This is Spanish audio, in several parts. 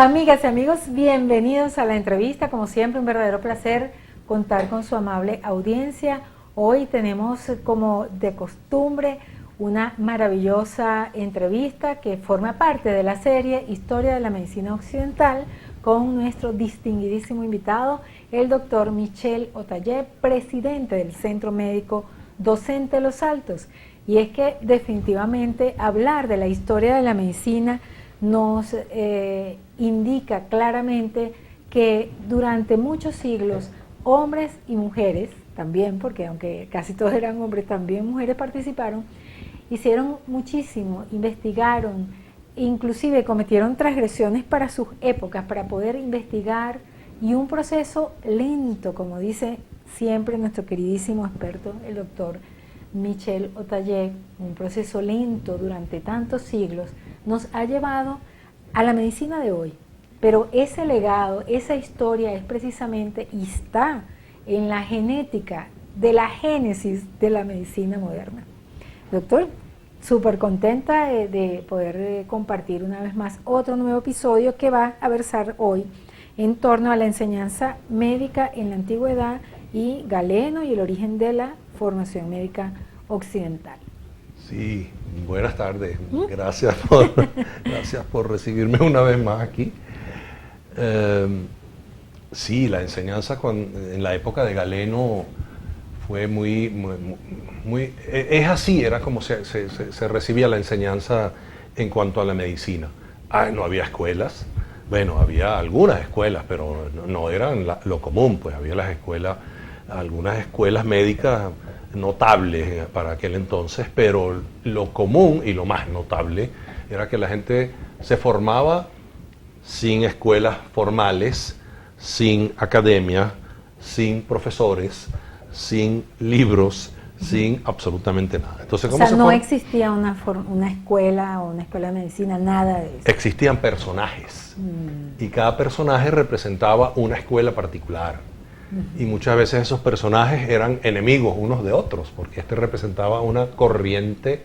Amigas y amigos, bienvenidos a la entrevista. Como siempre, un verdadero placer contar con su amable audiencia. Hoy tenemos, como de costumbre, una maravillosa entrevista que forma parte de la serie Historia de la Medicina Occidental con nuestro distinguidísimo invitado, el doctor Michel Otalle, presidente del Centro Médico Docente Los Altos. Y es que definitivamente hablar de la historia de la medicina nos indica claramente que durante muchos siglos hombres y mujeres, también, porque aunque casi todos eran hombres, también mujeres participaron, hicieron muchísimo, investigaron, inclusive cometieron transgresiones para sus épocas, para poder investigar, y un proceso lento, como dice siempre nuestro queridísimo experto, el doctor Michel Otalle, un proceso lento durante tantos siglos, nos ha llevado a la medicina de hoy. Pero ese legado, esa historia es precisamente y está en la genética de la génesis de la medicina moderna. Doctor, súper contenta de poder compartir una vez más otro nuevo episodio que va a versar hoy en torno a la enseñanza médica en la antigüedad y Galeno y el origen de la formación médica occidental. Sí, buenas tardes. Gracias por recibirme una vez más aquí. Sí, la enseñanza en la época de Galeno fue es así, era como se recibía la enseñanza en cuanto a la medicina. No había escuelas, bueno, había algunas escuelas, pero no eran lo común, pues había algunas escuelas médicas notables para aquel entonces, pero lo común y lo más notable era que la gente se formaba sin escuelas formales, sin academia, sin profesores, sin libros, sin absolutamente nada. Entonces, o sea, no existía una escuela o una escuela de medicina, nada de eso. Existían personajes y cada personaje representaba una escuela particular. Y muchas veces esos personajes eran enemigos unos de otros, porque este representaba una corriente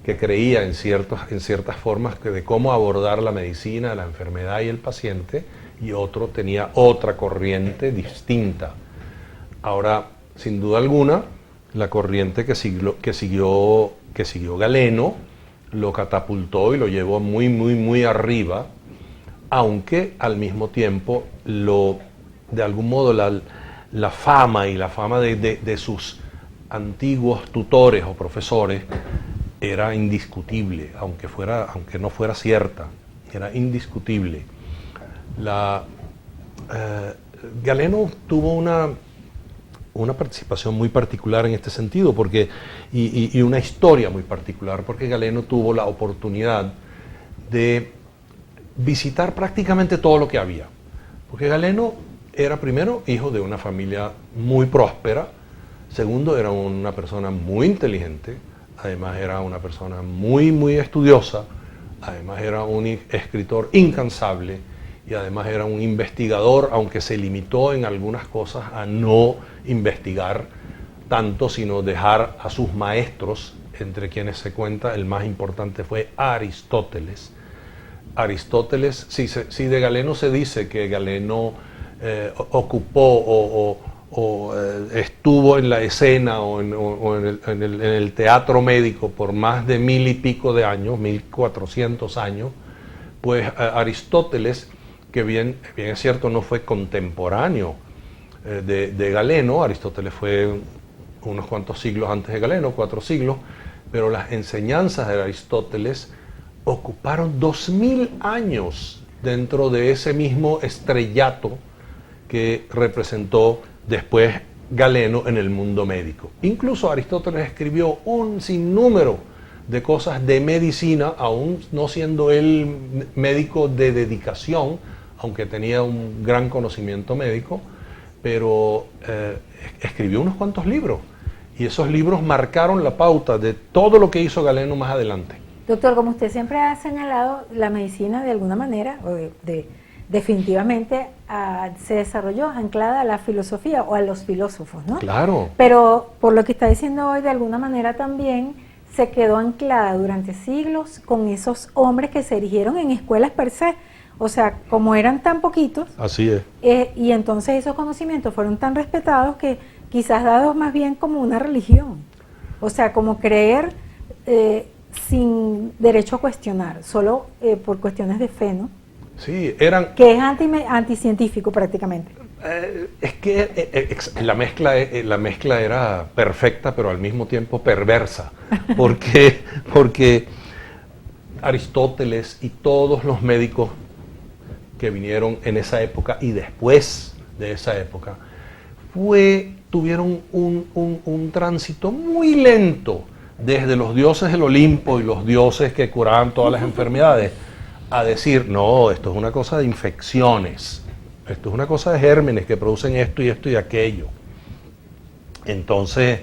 que creía en ciertas formas de cómo abordar la medicina, la enfermedad y el paciente, y otro tenía otra corriente distinta. Ahora, sin duda alguna, la corriente que siguió Galeno lo catapultó y lo llevó muy, muy, muy arriba, aunque al mismo tiempo de algún modo la fama de sus antiguos tutores o profesores era indiscutible, aunque no fuera cierta, era indiscutible. Galeno tuvo una participación muy particular en este sentido, y una historia muy particular, porque Galeno tuvo la oportunidad de visitar prácticamente todo lo que había, porque Galeno era, primero, hijo de una familia muy próspera. Segundo, era una persona muy inteligente. Además, era una persona muy, muy estudiosa. Además, era un escritor incansable. Y además, era un investigador, aunque se limitó en algunas cosas a no investigar tanto, sino dejar a sus maestros, entre quienes se cuenta el más importante fue Aristóteles. Aristóteles, si de Galeno se dice que Galeno ocupó o estuvo en la escena o en el teatro médico por más de 1000 y pico de años, 1400 años, pues Aristóteles, que bien es cierto, no fue contemporáneo de Galeno. Aristóteles fue unos cuantos siglos antes de Galeno, 4 siglos, pero las enseñanzas de Aristóteles ocuparon 2000 años dentro de ese mismo estrellato que representó después Galeno en el mundo médico. Incluso Aristóteles escribió un sinnúmero de cosas de medicina, aún no siendo él médico de dedicación, aunque tenía un gran conocimiento médico, pero escribió unos cuantos libros, y esos libros marcaron la pauta de todo lo que hizo Galeno más adelante. Doctor, como usted siempre ha señalado, la medicina de alguna manera, definitivamente se desarrolló anclada a la filosofía o a los filósofos, ¿no? Claro. Pero por lo que está diciendo hoy, de alguna manera también se quedó anclada durante siglos con esos hombres que se erigieron en escuelas per se. O sea, como eran tan poquitos, Así es. y entonces esos conocimientos fueron tan respetados que quizás dados más bien como una religión. O sea, como creer sin derecho a cuestionar, solo por cuestiones de fe, ¿no? Sí, eran... Que es anticientífico prácticamente. Es que la mezcla era perfecta, pero al mismo tiempo perversa, porque Aristóteles y todos los médicos que vinieron en esa época y después de esa época, tuvieron un tránsito muy lento desde los dioses del Olimpo y los dioses que curaban todas las enfermedades, a decir, no, esto es una cosa de infecciones, esto es una cosa de gérmenes que producen esto y aquello. Entonces,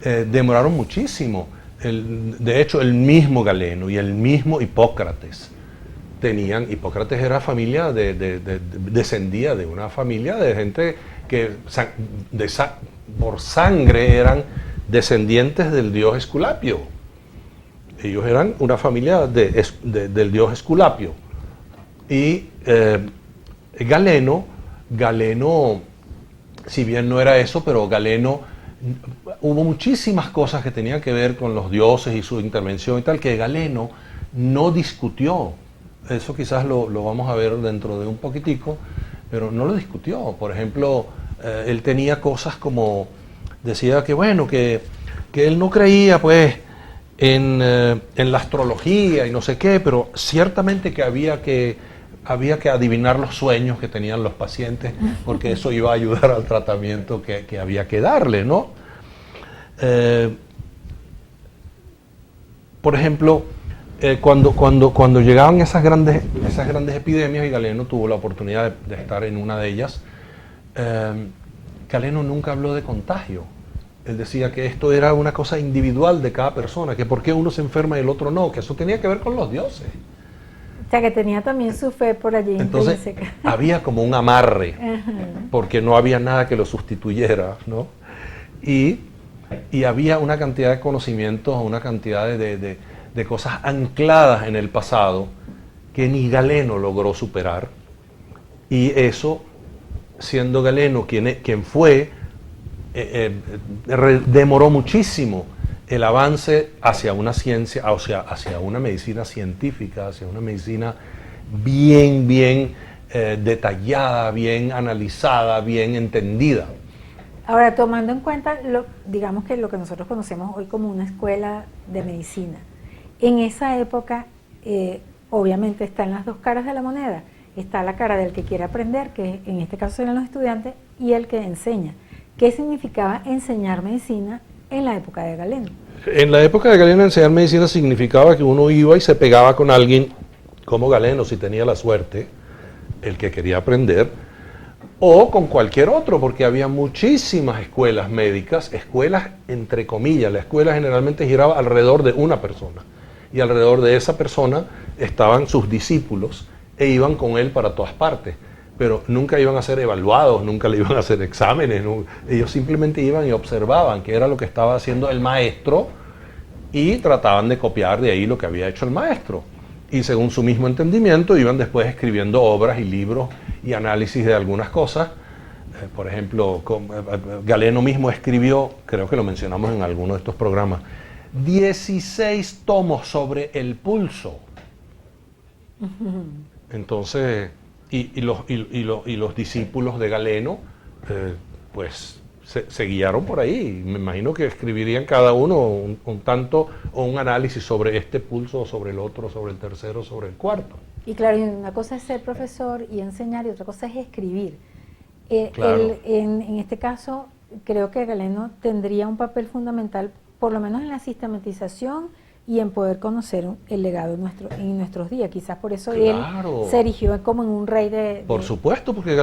demoraron muchísimo. De hecho, el mismo Galeno y el mismo Hipócrates Hipócrates era familia descendía de una familia de gente que por sangre eran descendientes del dios Esculapio. Ellos eran una familia del dios Esculapio. Y Galeno, si bien no era eso, pero Galeno, hubo muchísimas cosas que tenían que ver con los dioses y su intervención y tal, que Galeno no discutió. Eso quizás lo vamos a ver dentro de un poquitico, pero no lo discutió. Por ejemplo, él tenía cosas como, decía que bueno, que él no creía pues en la astrología y no sé qué, pero ciertamente que había que adivinar los sueños que tenían los pacientes, porque eso iba a ayudar al tratamiento que había que darle, ¿no? Por ejemplo, cuando llegaban esas grandes epidemias, y Galeno tuvo la oportunidad de estar en una de ellas, Galeno nunca habló de contagio. Él decía que esto era una cosa individual de cada persona, que por qué uno se enferma y el otro no, que eso tenía que ver con los dioses. O sea, que tenía también su fe por allí. Entonces, había como un amarre, porque no había nada que lo sustituyera, ¿no? Y había una cantidad de conocimientos, una cantidad de cosas ancladas en el pasado que ni Galeno logró superar. Y eso, siendo Galeno quien fue, demoró muchísimo el avance hacia una ciencia, hacia una medicina científica, hacia una medicina bien detallada, bien analizada, bien entendida. Ahora, tomando en cuenta, digamos que lo que nosotros conocemos hoy como una escuela de medicina, en esa época, obviamente están las dos caras de la moneda. Está la cara del que quiere aprender, que en este caso eran los estudiantes, y el que enseña. ¿Qué significaba enseñar medicina en la época de Galeno? En la época de Galeno, enseñar medicina significaba que uno iba y se pegaba con alguien como Galeno, si tenía la suerte, el que quería aprender, o con cualquier otro, porque había muchísimas escuelas médicas, escuelas entre comillas. La escuela generalmente giraba alrededor de una persona, y alrededor de esa persona estaban sus discípulos, e iban con él para todas partes. Pero nunca iban a ser evaluados, nunca le iban a hacer exámenes, ellos simplemente iban y observaban qué era lo que estaba haciendo el maestro y trataban de copiar de ahí lo que había hecho el maestro. Y según su mismo entendimiento iban después escribiendo obras y libros y análisis de algunas cosas. Por ejemplo, Galeno mismo escribió, creo que lo mencionamos en alguno de estos programas, 16 tomos sobre el pulso. Entonces... Y los discípulos de Galeno, pues se guiaron por ahí. Me imagino que escribirían cada uno un tanto o un análisis sobre este pulso, sobre el otro, sobre el tercero, sobre el cuarto. Y claro, una cosa es ser profesor y enseñar, y otra cosa es escribir. Claro. En este caso, creo que Galeno tendría un papel fundamental, por lo menos en la sistematización y en poder conocer el legado en nuestros días. Quizás por eso Claro. Él se erigió como en un rey de... Por supuesto, porque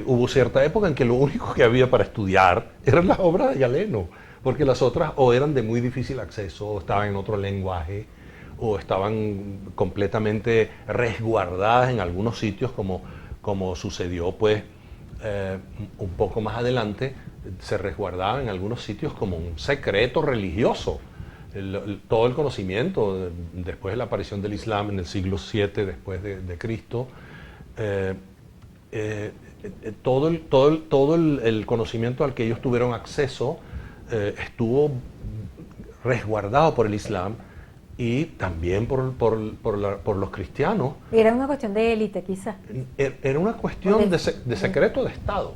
hubo cierta época en que lo único que había para estudiar eran las obras de Galeno, porque las otras o eran de muy difícil acceso, o estaban en otro lenguaje, o estaban completamente resguardadas en algunos sitios, como sucedió pues un poco más adelante, se resguardaban en algunos sitios como un secreto religioso. todo el conocimiento después de la aparición del Islam en el siglo VII después de Cristo, todo el conocimiento al que ellos tuvieron acceso estuvo resguardado por el Islam y también por los cristianos. Era una cuestión de élite, quizás. Era una cuestión de secreto de Estado.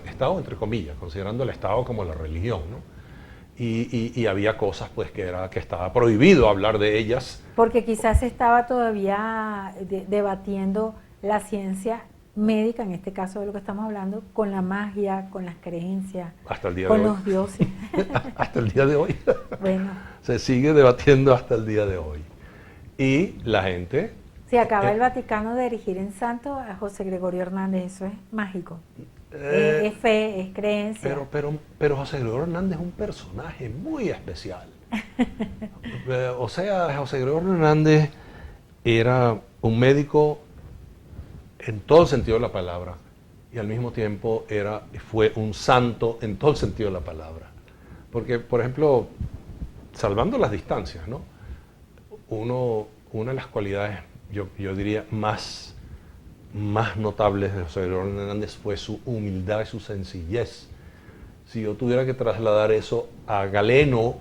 Estado entre comillas, considerando el Estado como la religión, ¿no? Y había cosas pues que estaba prohibido hablar de ellas. Porque quizás estaba todavía debatiendo la ciencia médica, en este caso de lo que estamos hablando, con la magia, con las creencias, hasta el día con de hoy. los dioses. Hasta el día de hoy. Bueno. Se sigue debatiendo hasta el día de hoy. Y la gente... Si acaba el Vaticano de erigir en santo a José Gregorio Hernández, eso es mágico. Es fe, es creencia. Pero José Gregorio Hernández es un personaje muy especial. O sea, José Gregorio Hernández era un médico en todo el sentido de la palabra y al mismo tiempo fue un santo en todo el sentido de la palabra. Porque, por ejemplo, salvando las distancias, ¿no? Una de las cualidades, yo diría, más notables de José Gregorio Hernández fue su humildad y su sencillez. Si yo tuviera que trasladar eso a Galeno...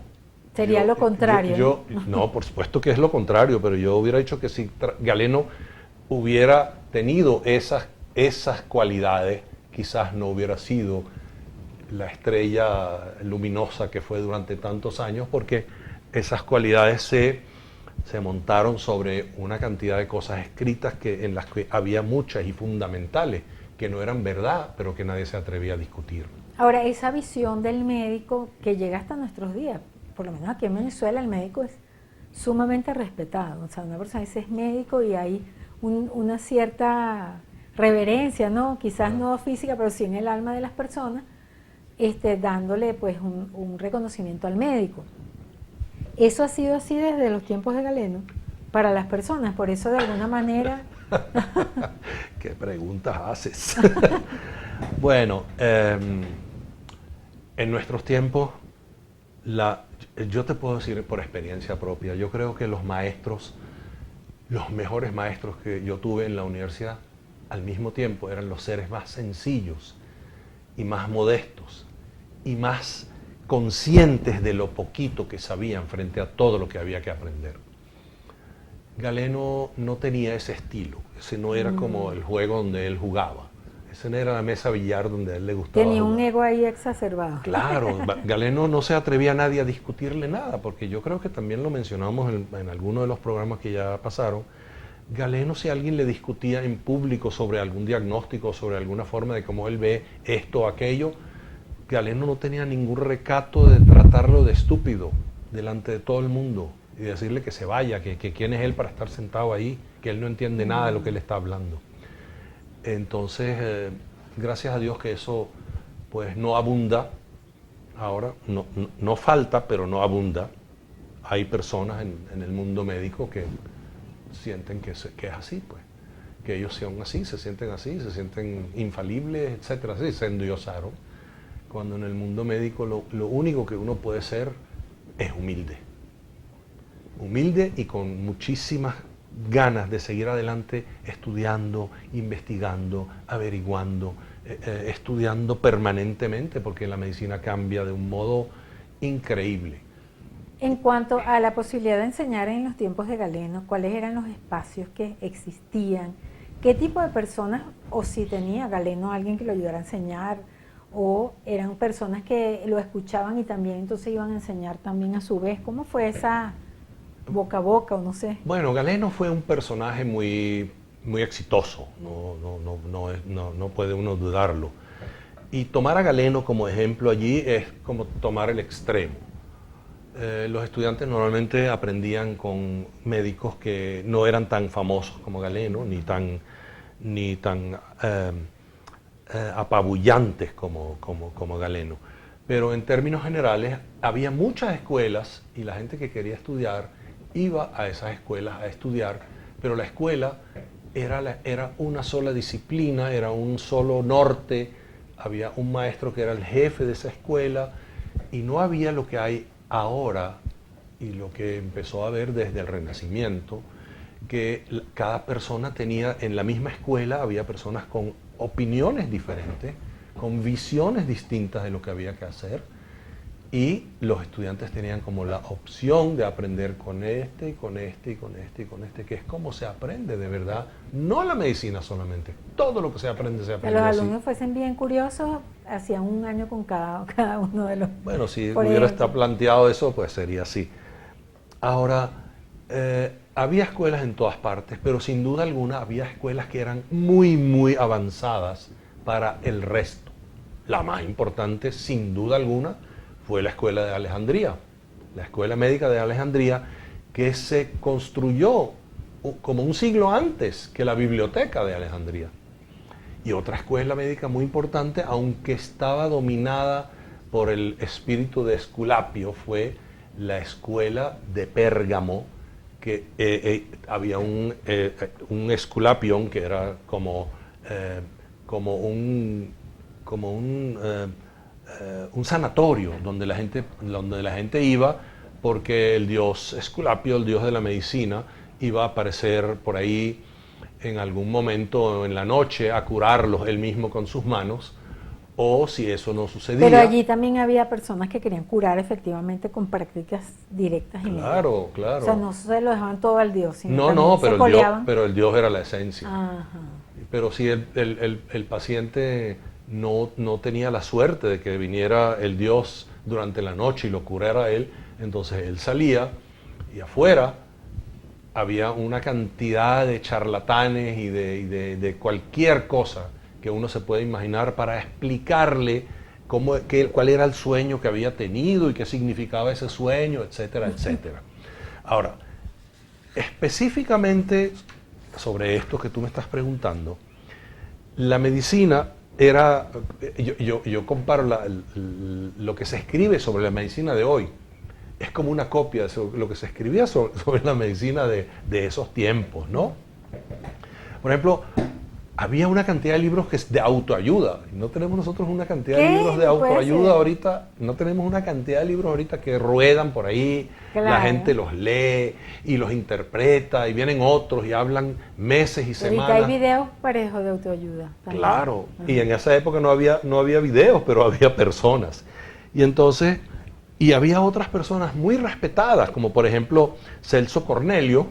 Sería lo contrario. No, por supuesto que es lo contrario, pero yo hubiera dicho que si Galeno hubiera tenido esas cualidades, quizás no hubiera sido la estrella luminosa que fue durante tantos años, porque esas cualidades se montaron sobre una cantidad de cosas escritas en las que había muchas y fundamentales, que no eran verdad, pero que nadie se atrevía a discutir. Ahora, esa visión del médico que llega hasta nuestros días, por lo menos aquí en Venezuela el médico es sumamente respetado. O sea, una persona dice es médico y hay una cierta reverencia, ¿no? Quizás no física, pero sí en el alma de las personas, dándole pues un reconocimiento al médico. Eso ha sido así desde los tiempos de Galeno para las personas, por eso de alguna manera... ¿Qué preguntas haces? Bueno, en nuestros tiempos, yo te puedo decir por experiencia propia, yo creo que los mejores maestros que yo tuve en la universidad, al mismo tiempo eran los seres más sencillos y más modestos y más conscientes de lo poquito que sabían frente a todo lo que había que aprender. Galeno no tenía ese estilo, ese no era como el juego donde él jugaba, ese no era la mesa billar donde a él le gustaba Tenía jugar. un ego ahí exacerbado. Claro, Galeno no se atrevía a nadie a discutirle nada, porque yo creo que también lo mencionamos en alguno de los programas que ya pasaron. Galeno, si alguien le discutía en público sobre algún diagnóstico, sobre alguna forma de cómo él ve esto o aquello, Galeno no tenía ningún recato de tratarlo de estúpido delante de todo el mundo y decirle que se vaya, que quién es él para estar sentado ahí, que él no entiende nada de lo que él está hablando. Entonces, gracias a Dios que eso pues no abunda ahora, no falta, pero no abunda. Hay personas en el mundo médico que sienten que es así, pues, que ellos son así, se sienten infalibles, etcétera, así, se endiosaron. Cuando en el mundo médico lo único que uno puede ser es humilde. Humilde y con muchísimas ganas de seguir adelante estudiando, investigando, averiguando, estudiando permanentemente, porque la medicina cambia de un modo increíble. En cuanto a la posibilidad de enseñar en los tiempos de Galeno, ¿cuáles eran los espacios que existían? ¿Qué tipo de personas, o si tenía Galeno alguien que lo ayudara a enseñar, o eran personas que lo escuchaban y también entonces iban a enseñar también a su vez? ¿Cómo fue esa boca a boca o no sé? Bueno, Galeno fue un personaje muy exitoso, no puede uno dudarlo. Y tomar a Galeno como ejemplo allí es como tomar el extremo. Los estudiantes normalmente aprendían con médicos que no eran tan famosos como Galeno, ni tan apabullantes como Galeno. Pero en términos generales había muchas escuelas y la gente que quería estudiar iba a esas escuelas a estudiar, pero la escuela era una sola disciplina, era un solo norte, había un maestro que era el jefe de esa escuela y no había lo que hay ahora, y lo que empezó a ver desde el Renacimiento, que cada persona tenía, en la misma escuela había personas con opiniones diferentes, con visiones distintas de lo que había que hacer, y los estudiantes tenían como la opción de aprender con este, y con este, y con este, y con este, que es como se aprende de verdad, no la medicina solamente, todo lo que se aprende Que los así. alumnos fuesen bien curiosos, hacían un año con cada uno de los... Bueno, si Por hubiera ejemplo. estado planteado eso, pues sería así. Ahora, había escuelas en todas partes, pero sin duda alguna había escuelas que eran muy, muy avanzadas para el resto. La más importante, sin duda alguna, fue la escuela de Alejandría, la escuela médica de Alejandría, que se construyó como un siglo antes que la biblioteca de Alejandría. Y otra escuela médica muy importante, aunque estaba dominada por el espíritu de Esculapio, fue la escuela de Pérgamo, que había un Esculapión que era como un sanatorio donde la gente iba, porque el dios Esculapio, el dios de la medicina, iba a aparecer por ahí en algún momento en la noche a curarlos él mismo con sus manos, o si eso no sucedía. Pero allí también había personas que querían curar efectivamente con prácticas directas y médicas. Claro, claro. O sea, no se lo dejaban todo al Dios, sino No, también no, se coleaban. pero el Dios era la esencia. Ajá. Pero si el paciente no tenía la suerte de que viniera el Dios durante la noche y lo curara a él, entonces él salía y afuera había una cantidad de charlatanes y de cualquier cosa que uno se puede imaginar para explicarle cuál era el sueño que había tenido y qué significaba ese sueño, etcétera, etcétera. Ahora, específicamente sobre esto que tú me estás preguntando, la medicina era, yo comparo lo que se escribe sobre la medicina de hoy, es como una copia de lo que se escribía sobre la medicina de esos tiempos, ¿no? Por ejemplo, había una cantidad de libros de autoayuda. No tenemos nosotros una cantidad de libros de autoayuda ahorita. No tenemos una cantidad de libros ahorita que ruedan por ahí. Claro. La gente los lee y los interpreta y vienen otros y hablan meses y semanas. Ahorita hay videos parejos de autoayuda también. Claro. Y en esa época no había videos, pero había personas. Y entonces, y había otras personas muy respetadas, como por ejemplo Celso Cornelio,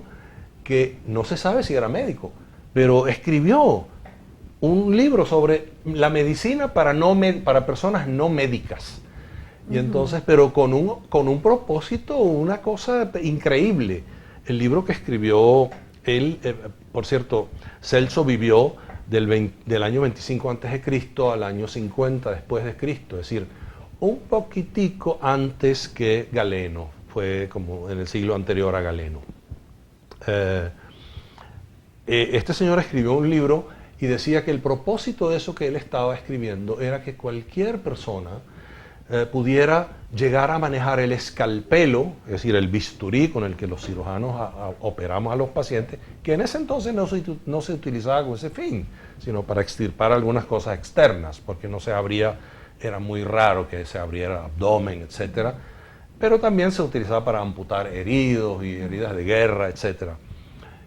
que no se sabe si era médico, pero escribió un libro sobre la medicina para personas no médicas. Y entonces, pero con un propósito, una cosa increíble. El libro que escribió él, por cierto, Celso vivió del año 25 a.C. al año 50 después de Cristo, es decir, un poquitico antes que Galeno, fue como en el siglo anterior a Galeno. Este señor escribió un libro y decía que el propósito de eso que él estaba escribiendo era que cualquier persona pudiera llegar a manejar el escalpelo, es decir, el bisturí con el que los cirujanos operamos a los pacientes, que en ese entonces no se utilizaba con ese fin, sino para extirpar algunas cosas externas, porque no se abría, era muy raro que se abriera abdomen, etcétera, pero también se utilizaba para amputar heridos y heridas de guerra, etcétera.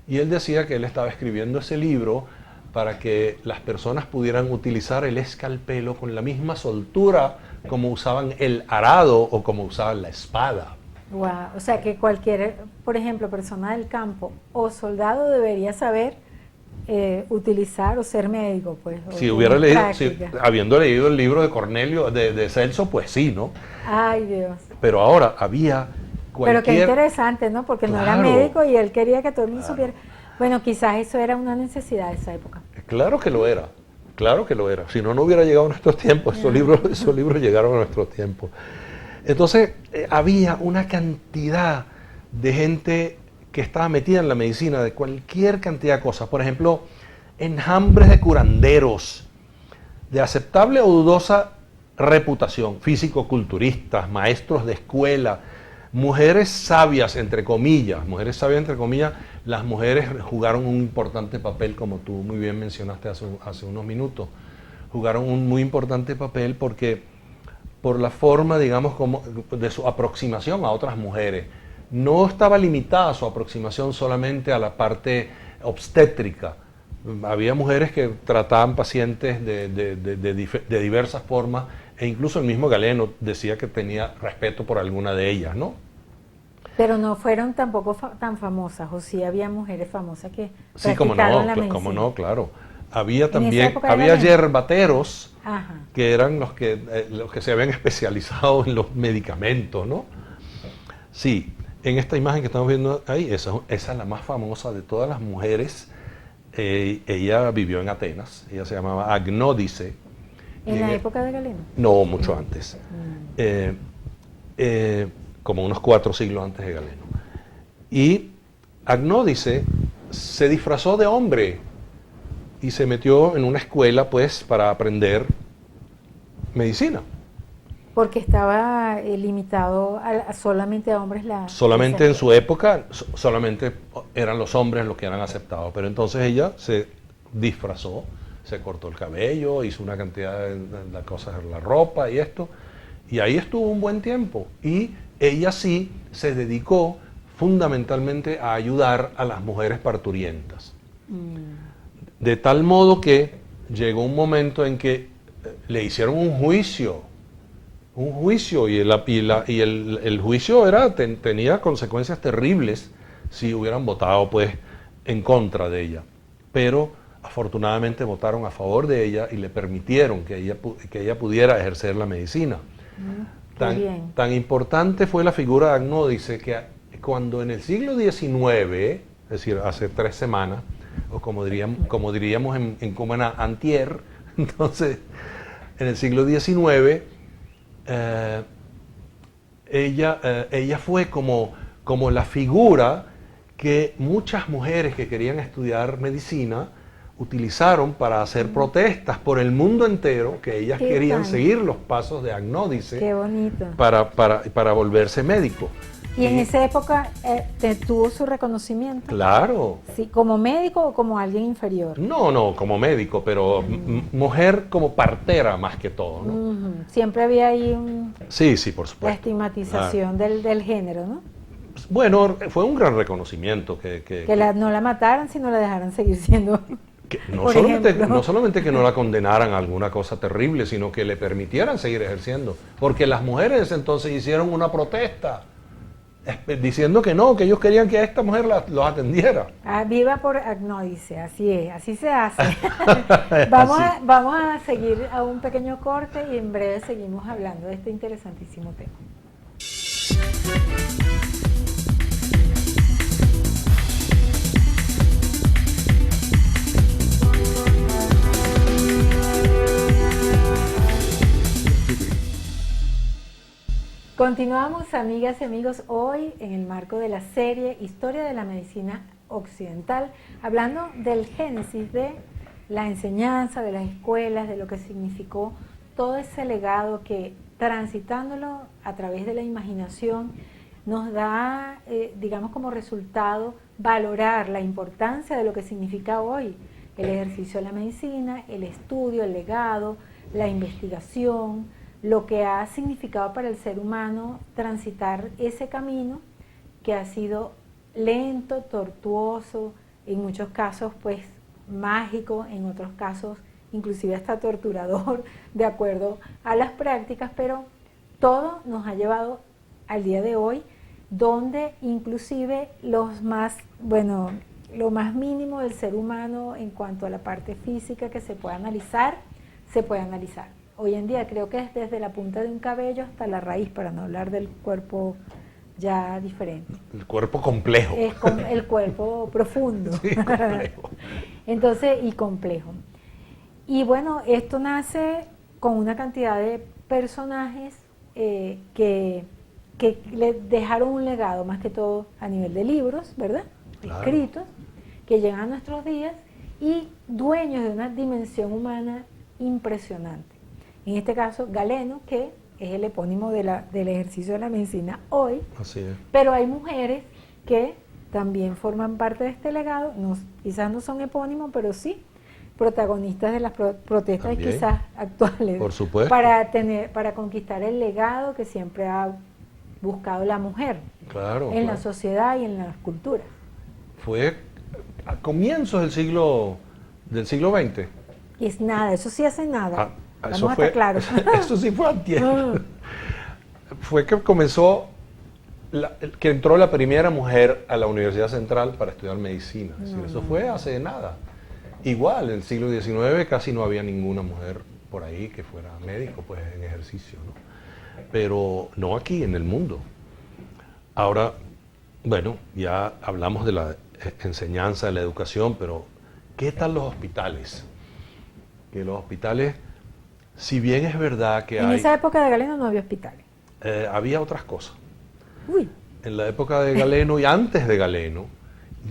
Y él decía que él estaba escribiendo ese libro para que las personas pudieran utilizar el escalpelo con la misma soltura como usaban el arado o como usaban la espada. Wow, o sea que cualquier, por ejemplo, persona del campo o soldado debería saber utilizar o ser médico, pues. Si hubiera leído, habiendo leído el libro de Cornelio, de Celso, pues sí, ¿no? Ay, Dios. Pero ahora había Pero qué interesante, ¿no? Porque claro, no era médico y él quería que todo el mundo supiera. Bueno, quizás eso era una necesidad de esa época. Claro que lo era, claro que lo era. Si no, no hubiera llegado a nuestros tiempos. Esos libros llegaron a nuestros tiempos. Entonces, había una cantidad de gente que estaba metida en la medicina, de cualquier cantidad de cosas. Por ejemplo, enjambres de curanderos, de aceptable o dudosa reputación, físico-culturistas, maestros de escuela, mujeres sabias, entre comillas, las mujeres jugaron un importante papel, como tú muy bien mencionaste hace unos minutos, jugaron un muy importante papel porque por la forma, digamos, como de su aproximación a otras mujeres. No estaba limitada su aproximación solamente a la parte obstétrica. Había mujeres que trataban pacientes de diversas formas, e incluso el mismo Galeno decía que tenía respeto por alguna de ellas, ¿no? Pero no fueron tampoco tan famosas, o sí había mujeres famosas que Sí, como practicaron no, la medicina. como no, claro. Había En esa también, época de había Galeno. yerbateros Ajá. que eran los que se habían especializado en los medicamentos, ¿no? Sí, en esta imagen que estamos viendo ahí, esa es la más famosa de todas las mujeres. Ella vivió en Atenas, ella se llamaba Agnódice. ¿En la época de Galeno? No, mucho antes. Como unos 4 siglos antes de Galeno. Y Agnódice se disfrazó de hombre y se metió en una escuela, pues, para aprender medicina. Porque estaba limitado solamente a hombres Solamente en su época, solamente eran los hombres los que eran aceptados. Pero entonces ella se disfrazó, se cortó el cabello, hizo una cantidad de cosas en la ropa y esto. Y ahí estuvo un buen tiempo. Y ella sí se dedicó fundamentalmente a ayudar a las mujeres parturientas. De tal modo que llegó un momento en que le hicieron un juicio y el juicio tenía consecuencias terribles si hubieran votado, pues, en contra de ella. Pero afortunadamente votaron a favor de ella y le permitieron que ella pudiera ejercer la medicina. Tan importante fue la figura de Agnódice que cuando en el siglo XIX, es decir, hace 3 semanas, o como diríamos en Cumaná, antier, entonces, en el siglo XIX, ella fue como la figura que muchas mujeres que querían estudiar medicina utilizaron para hacer protestas por el mundo entero, que ellas querían seguir los pasos de Agnódice. Qué bonito. Para volverse médico. ¿Y en esa época tuvo su reconocimiento? Claro. Sí, ¿como médico o como alguien inferior? No, como médico, pero mujer como partera más que todo, ¿no? Siempre había ahí sí, por supuesto, la estigmatización del género, ¿no? Bueno, fue un gran reconocimiento que no la mataran, sino la dejaran seguir siendo... no solamente que no la condenaran a alguna cosa terrible, sino que le permitieran seguir ejerciendo. Porque las mujeres entonces hicieron una protesta diciendo que no, que ellos querían que a esta mujer los atendiera. Viva por Agnódice, así es, así se hace. Vamos a seguir a un pequeño corte y en breve seguimos hablando de este interesantísimo tema. Continuamos, amigas y amigos, hoy en el marco de la serie Historia de la Medicina Occidental, hablando del génesis de la enseñanza, de las escuelas, de lo que significó todo ese legado que, transitándolo a través de la imaginación, nos da, digamos, como resultado valorar la importancia de lo que significa hoy el ejercicio de la medicina, el estudio, el legado, la investigación, lo que ha significado para el ser humano transitar ese camino que ha sido lento, tortuoso, en muchos casos pues mágico, en otros casos inclusive hasta torturador, de acuerdo a las prácticas, pero todo nos ha llevado al día de hoy, donde inclusive lo más mínimo del ser humano en cuanto a la parte física que se puede analizar. Hoy en día creo que es desde la punta de un cabello hasta la raíz, para no hablar del cuerpo ya diferente. El cuerpo complejo. Es el cuerpo profundo. Sí, complejo. Entonces, y complejo. Y bueno, esto nace con una cantidad de personajes que le dejaron un legado, más que todo a nivel de libros, ¿verdad? Claro. Escritos, que llegan a nuestros días y dueños de una dimensión humana impresionante. En este caso, Galeno, que es el epónimo del ejercicio de la medicina hoy. Así es. Pero hay mujeres que también forman parte de este legado, quizás no son epónimos, pero sí protagonistas de las protestas También, quizás actuales. por supuesto. Para conquistar el legado que siempre ha buscado la mujer Claro, en la claro. sociedad y en las culturas. Fue a comienzos del siglo XX. Y es nada, eso sí hace nada. Vamos Eso a fue, estar claros. eso sí fue antier. Ah. Fue que comenzó, que entró la primera mujer a la Universidad Central para estudiar medicina. Es decir, eso fue hace nada. Igual, en el siglo XIX casi no había ninguna mujer por ahí que fuera médico, pues en ejercicio, ¿no? Pero no aquí, en el mundo. Ahora, bueno, ya hablamos de la enseñanza, de la educación, pero ¿qué tal los hospitales? Que los hospitales, si bien es verdad que En esa época de Galeno no había hospitales. había otras cosas. Uy, En la época de Galeno y antes de Galeno,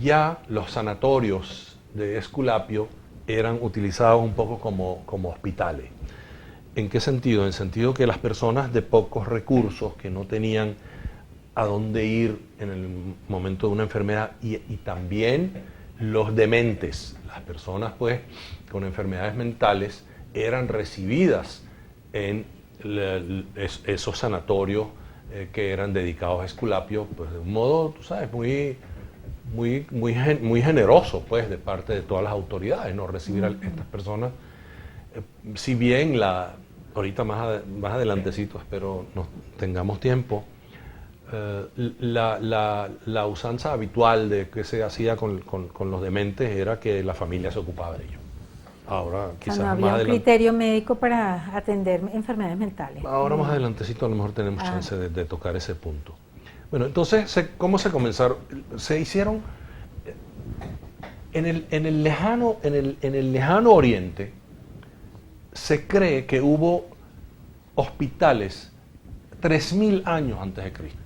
ya los sanatorios de Esculapio eran utilizados un poco como hospitales. ¿En qué sentido? En el sentido que las personas de pocos recursos, que no tenían a dónde ir en el momento de una enfermedad, y también los dementes, las personas pues con enfermedades mentales, eran recibidas en esos sanatorios que eran dedicados a Esculapio, pues de un modo, tú sabes, muy generoso, pues, de parte de todas las autoridades, ¿no? Recibir a estas personas. Si bien ahorita más adelantecito, espero nos tengamos tiempo, la usanza habitual de que se hacía con los dementes era que la familia se ocupaba de ellos. Ahora, o quizás sea, no más había un adelante. criterio médico para atender enfermedades mentales. Ahora más adelantecito a lo mejor tenemos chance de tocar ese punto. Bueno, entonces, ¿cómo se comenzaron? Se hicieron en el lejano Oriente. Se cree que hubo hospitales 3000 años antes de Cristo.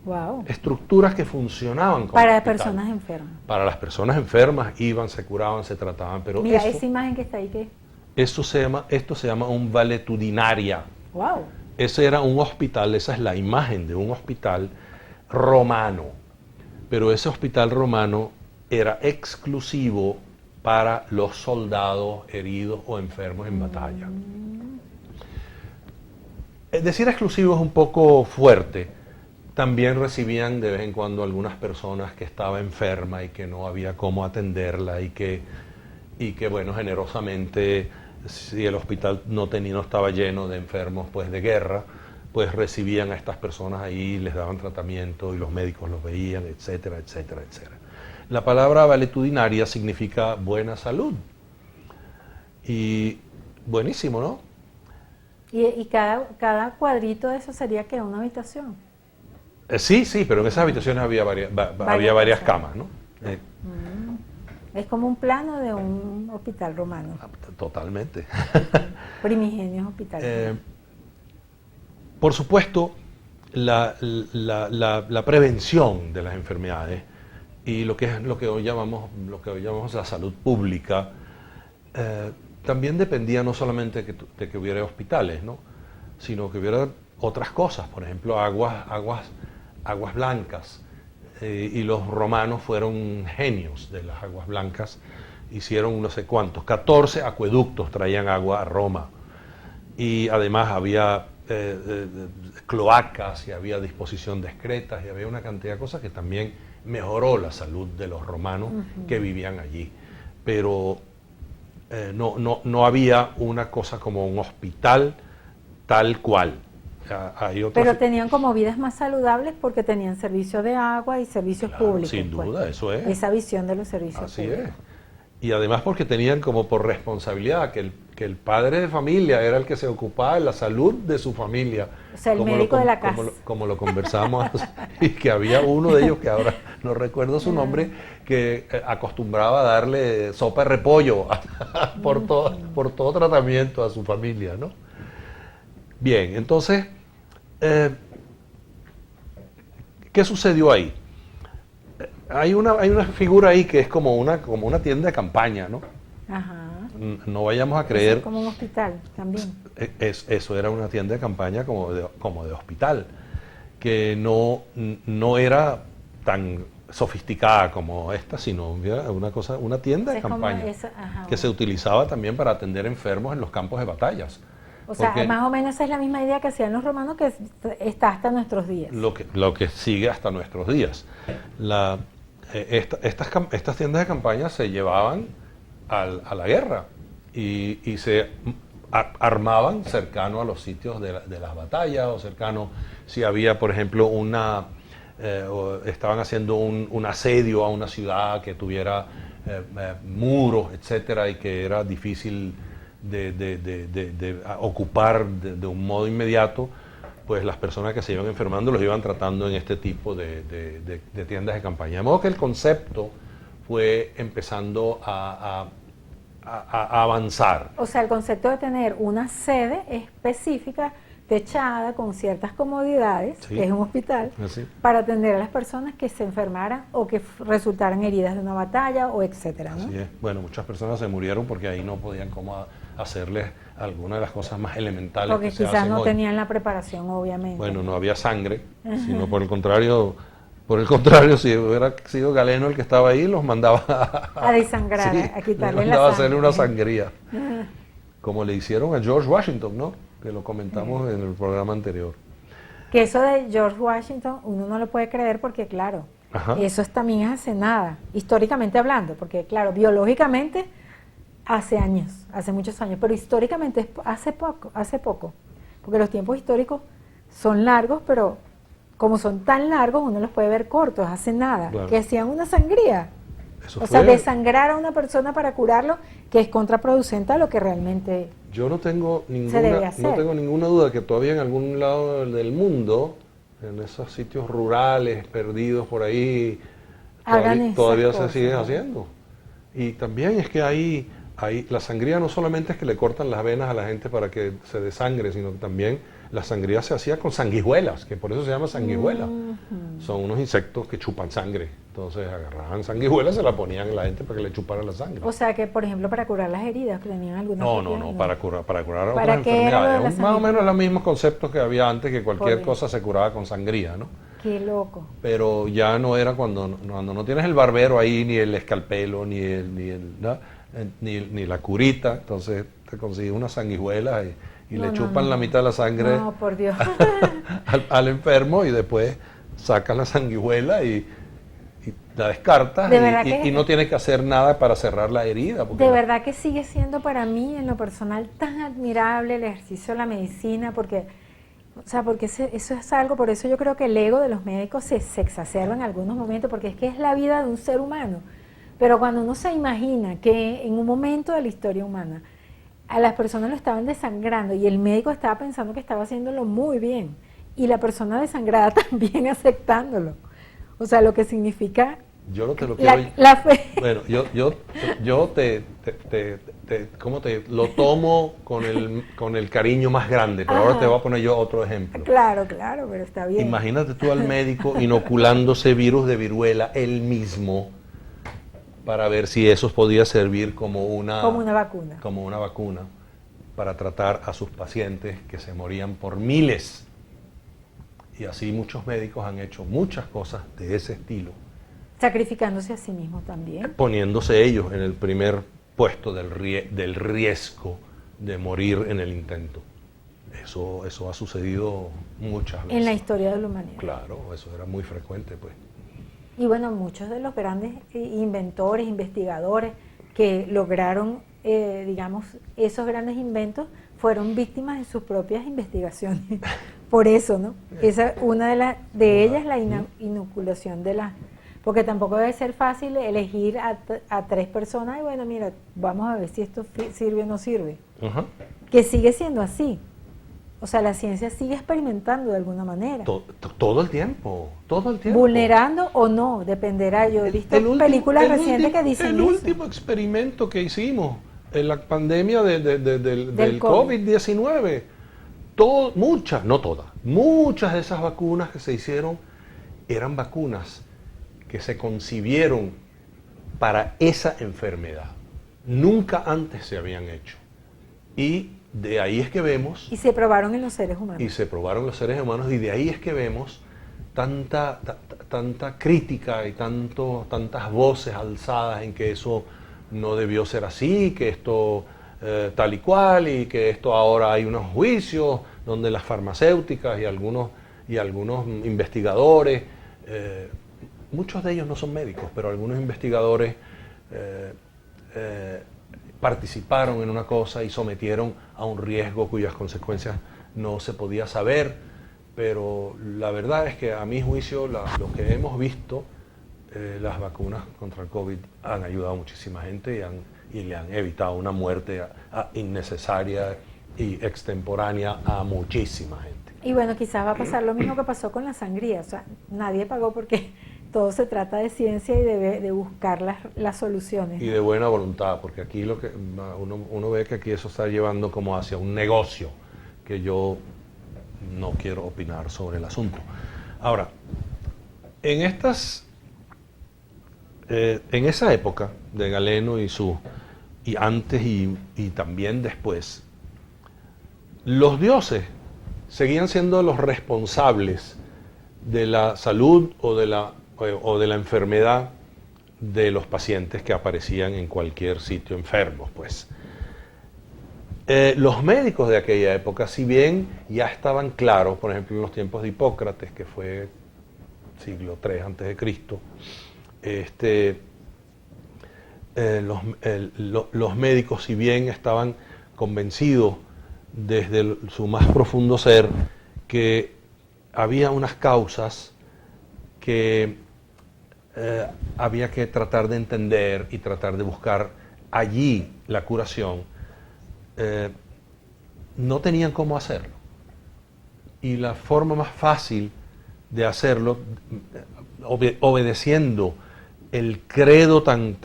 Wow. Estructuras que funcionaban como Para hospital. personas enfermas. Para las personas enfermas iban, se curaban, se trataban, pero Mira, esa imagen que está ahí, ¿qué? esto se llama un valetudinaria. Wow. Ese era un hospital, esa es la imagen de un hospital romano. Pero ese hospital romano era exclusivo para los soldados heridos o enfermos en batalla. Decir exclusivo es un poco fuerte. También recibían de vez en cuando algunas personas que estaba enferma y que no había cómo atenderla y que bueno, generosamente, si el hospital no estaba lleno de enfermos pues de guerra, pues recibían a estas personas ahí, les daban tratamiento y los médicos los veían, etcétera, etcétera, etcétera. La palabra valetudinaria significa buena salud. Y buenísimo, ¿no? Y cada cuadrito de eso sería que una habitación. Sí, pero en esas habitaciones había varias camas, ¿no? Es como un plano de un hospital romano. Totalmente. Primigenios hospitales. Por supuesto, la prevención de las enfermedades y lo que hoy llamamos la salud pública también dependía no solamente de que hubiera hospitales, ¿no? Sino que hubiera otras cosas, por ejemplo, aguas blancas. Y los romanos fueron genios de las aguas blancas, hicieron no sé cuántos, 14 acueductos traían agua a Roma, y además había cloacas y había disposición de excretas y había una cantidad de cosas que también mejoró la salud de los romanos que vivían allí. Pero no había una cosa como un hospital tal cual. Pero tenían como vidas más saludables porque tenían servicio de agua y servicios públicos. Sin duda, pues. eso es. Esa visión de los servicios Así públicos. es. Y además porque tenían como por responsabilidad que el padre de familia era el que se ocupaba de la salud de su familia. O sea, el médico de la casa. Como lo conversamos, y que había uno de ellos, que ahora no recuerdo su nombre, que acostumbraba a darle sopa de repollo por todo tratamiento a su familia, ¿no? Bien, entonces, ¿qué sucedió ahí? Hay una figura ahí que es como una tienda de campaña, ¿no? Ajá. No vayamos a Eso creer. es como un hospital también. Eso era una tienda de campaña como de hospital, que no era tan sofisticada como esta, sino una tienda de campaña que se utilizaba también para atender enfermos en los campos de batallas. O sea, más o menos esa es la misma idea que hacían los romanos, que está hasta nuestros días. Lo que sigue hasta nuestros días. Estas tiendas de campaña se llevaban a la guerra y se armaban cercano a los sitios de las batallas, o cercano si había, por ejemplo, estaban haciendo un asedio a una ciudad que tuviera muros, etcétera, y que era difícil de ocupar de un modo inmediato, pues las personas que se iban enfermando los iban tratando en este tipo de tiendas de campaña. De modo que el concepto fue empezando a avanzar. O sea, el concepto de tener una sede específica, techada, con ciertas comodidades, sí, que es un hospital, así, para atender a las personas que se enfermaran o que resultaran heridas de una batalla o etcétera, ¿no? Así es. Bueno, muchas personas se murieron porque ahí no podían como hacerles alguna de las cosas más elementales porque que se hacen quizás no hoy. Tenían la preparación, obviamente. Bueno, no había sangre, sino por el contrario, si hubiera sido Galeno el que estaba ahí, los mandaba a desangrar, sí, a quitarle la sangre. A hacerle una sangría. Como le hicieron a George Washington, ¿no? Que lo comentamos en el programa anterior. Que eso de George Washington, uno no lo puede creer porque, claro, eso también es hace nada, históricamente hablando, porque, claro, biológicamente hace años, hace muchos años, pero históricamente hace poco, porque los tiempos históricos son largos, pero como son tan largos, uno los puede ver cortos, hace nada, claro, que hacían una sangría. O sea, desangrar a una persona para curarlo, que es contraproducente a lo que realmente yo no tengo ninguna duda que todavía en algún lado del mundo, en esos sitios rurales, perdidos por ahí, todavía se siguen haciendo. Y también es que hay la sangría no solamente es que le cortan las venas a la gente para que se desangre, sino que también la sangría se hacía con sanguijuelas, que por eso se llama sanguijuela. Son unos insectos que chupan sangre. Entonces agarraban sanguijuelas, se la ponían a la gente para que le chupara la sangre. O sea que, por ejemplo, para curar las heridas que tenían algunas. No, para curar otras enfermedades. Más o menos los mismos conceptos que había antes, que cualquier cosa se curaba con sangría, ¿no? Qué loco. Pero ya no era cuando no tienes el barbero ahí, ni el escalpelo, ni la curita, entonces te consigues una sanguijuela y le chupan la mitad de la sangre por Dios. al enfermo, y después sacas la sanguijuela y la descartas y no tienes que hacer nada para cerrar la herida. De verdad que sigue siendo para mí, en lo personal, tan admirable el ejercicio de la medicina, porque eso es algo, por eso yo creo que el ego de los médicos se exacerba en algunos momentos, porque es que es la vida de un ser humano. Pero cuando uno se imagina que en un momento de la historia humana a las personas lo estaban desangrando y el médico estaba pensando que estaba haciéndolo muy bien, y la persona desangrada también aceptándolo, o sea, lo que significa yo no te lo la fe. Bueno, yo lo tomo con el cariño más grande, pero ahora te voy a poner yo otro ejemplo. Claro, pero está bien. Imagínate tú al médico inoculándose virus de viruela él mismo para ver si eso podía servir como una vacuna para tratar a sus pacientes que se morían por miles. Y así muchos médicos han hecho muchas cosas de ese estilo. Sacrificándose a sí mismos también. Poniéndose ellos en el primer puesto del riesgo de morir en el intento. Eso ha sucedido muchas veces. En la historia de la humanidad. Claro, eso era muy frecuente, pues. Y bueno, muchos de los grandes inventores, investigadores que lograron, digamos, esos grandes inventos, fueron víctimas de sus propias investigaciones. Por eso, ¿no? Una de ellas, la inoculación de las... Porque tampoco debe ser fácil elegir a 3 personas y bueno, mira, vamos a ver si esto sirve o no sirve. Que sigue siendo así. O sea, la ciencia sigue experimentando de alguna manera. Todo el tiempo. Vulnerando o no, dependerá. Yo he visto películas recientes que dicen el último experimento que hicimos en la pandemia del COVID-19, muchas de esas vacunas que se hicieron eran vacunas que se concibieron para esa enfermedad. Nunca antes se habían hecho. Y de ahí es que vemos... Y se probaron en los seres humanos. Y de ahí es que vemos tanta crítica y tantas voces alzadas en que eso no debió ser así, que esto tal y cual, y que esto ahora hay unos juicios donde las farmacéuticas y algunos investigadores, muchos de ellos no son médicos, pero algunos investigadores participaron en una cosa y sometieron a un riesgo cuyas consecuencias no se podía saber, pero la verdad es que a mi juicio lo que hemos visto, las vacunas contra el COVID han ayudado a muchísima gente y le han evitado una muerte innecesaria y extemporánea a muchísima gente. Y bueno, quizás va a pasar lo mismo que pasó con la sangría, o sea, nadie pagó porque todo se trata de ciencia y de buscar las soluciones. Y de buena voluntad, porque aquí lo que uno ve que aquí eso está llevando como hacia un negocio, que yo no quiero opinar sobre el asunto. Ahora, en esa época de Galeno y antes y también después, los dioses seguían siendo los responsables de la salud o de la enfermedad de los pacientes que aparecían en cualquier sitio enfermos, pues. Los médicos de aquella época, si bien ya estaban claros, por ejemplo en los tiempos de Hipócrates, que fue siglo III antes de Cristo, los médicos, si bien estaban convencidos desde su más profundo ser que había unas causas que había que tratar de entender y tratar de buscar allí la curación, no tenían cómo hacerlo. Y la forma más fácil de hacerlo, obedeciendo el credo tan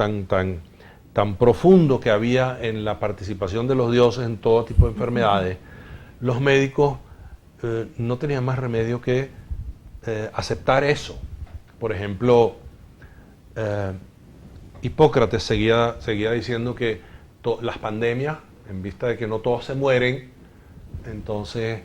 profundo que había en la participación de los dioses en todo tipo de enfermedades, los médicos no tenían más remedio que aceptar eso. Por ejemplo, Hipócrates seguía diciendo que las pandemias, en vista de que no todos se mueren, entonces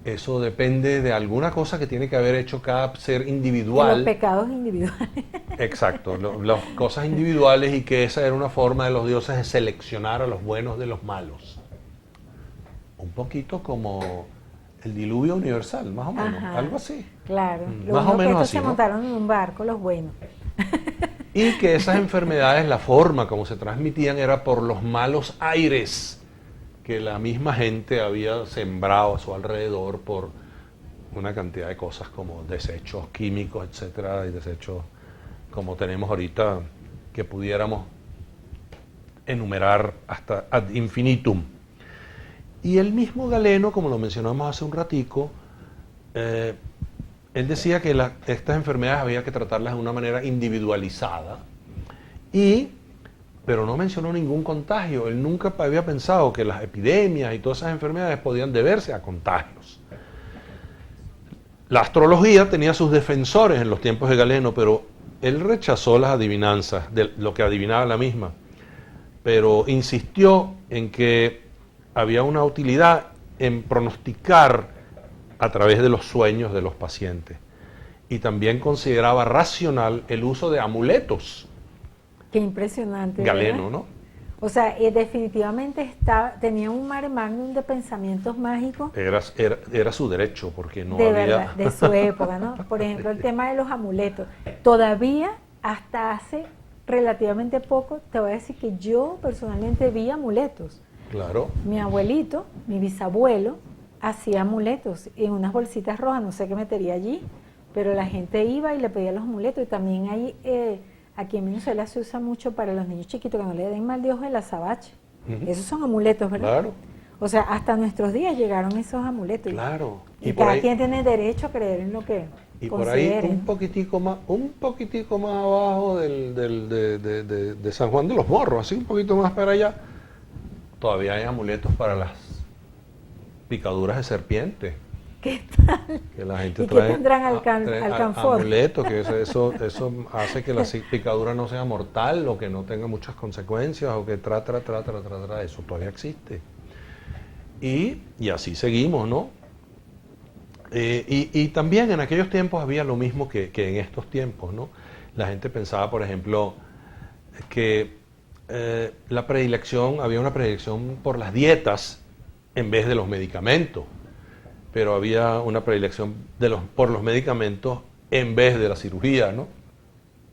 eso depende de alguna cosa que tiene que haber hecho cada ser individual. De los pecados individuales. Exacto, las cosas individuales, y que esa era una forma de los dioses de seleccionar a los buenos de los malos. Un poquito como el diluvio universal, más o menos, algo así. Claro, más o menos así, se montaron en un barco los buenos. Y que esas enfermedades, la forma como se transmitían era por los malos aires que la misma gente había sembrado a su alrededor por una cantidad de cosas como desechos químicos, etcétera, y desechos como tenemos ahorita que pudiéramos enumerar hasta ad infinitum. Y el mismo Galeno, como lo mencionamos hace un ratico, él decía que estas enfermedades había que tratarlas de una manera individualizada, pero no mencionó ningún contagio. Él nunca había pensado que las epidemias y todas esas enfermedades podían deberse a contagios. La astrología tenía sus defensores en los tiempos de Galeno, pero él rechazó las adivinanzas, de lo que adivinaba la misma, pero insistió en que había una utilidad en pronosticar a través de los sueños de los pacientes. Y también consideraba racional el uso de amuletos. Qué impresionante. Galeno, ¿verdad? ¿no? O sea, definitivamente tenía un mare magnum de pensamientos mágicos. Era su derecho, porque no de había... verdad, de su época, ¿no? Por ejemplo, el tema de los amuletos. Todavía, hasta hace relativamente poco, te voy a decir que yo personalmente vi amuletos. Claro. Mi abuelito, mi bisabuelo, hacía amuletos en unas bolsitas rojas, no sé qué metería allí, pero la gente iba y le pedía los amuletos. Y también hay, aquí en Venezuela se usa mucho para los niños chiquitos que no le den mal de ojo el azabache. Esos son amuletos, ¿verdad? Claro. O sea, hasta nuestros días llegaron esos amuletos. Claro. Y cada quien tiene derecho a creer en lo que y considere. Por ahí un poquitico más abajo de San Juan de los Morros, así un poquito más para allá, todavía hay amuletos para las picaduras de serpiente. ¿Qué tal? Que la gente ¿Y trae, qué tendrán alcanfor? amuletos, que eso hace que la picadura no sea mortal, o que no tenga muchas consecuencias, o que eso todavía existe. Y así seguimos, ¿no? Y también en aquellos tiempos había lo mismo que en estos tiempos, ¿no? La gente pensaba, por ejemplo, que había una predilección por las dietas en vez de los medicamentos, pero había una predilección por los medicamentos en vez de la cirugía, ¿no?